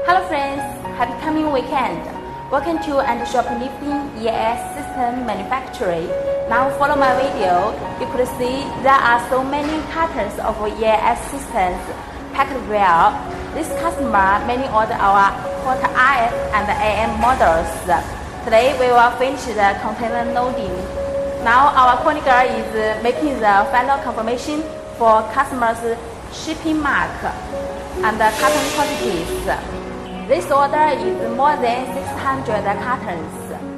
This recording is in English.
Hello friends, happy coming weekend. Welcome to and shoplifting EAS system manufacturing. Now follow my video. You could see there are so many cartons of EAS systems packed well. This customer mainly order our quarter RF and AM models. Today we will finish the container loading. Now our quality girl is making the final confirmation for customers' shipping mark and the carton quantities. This order is more than 600 cartons.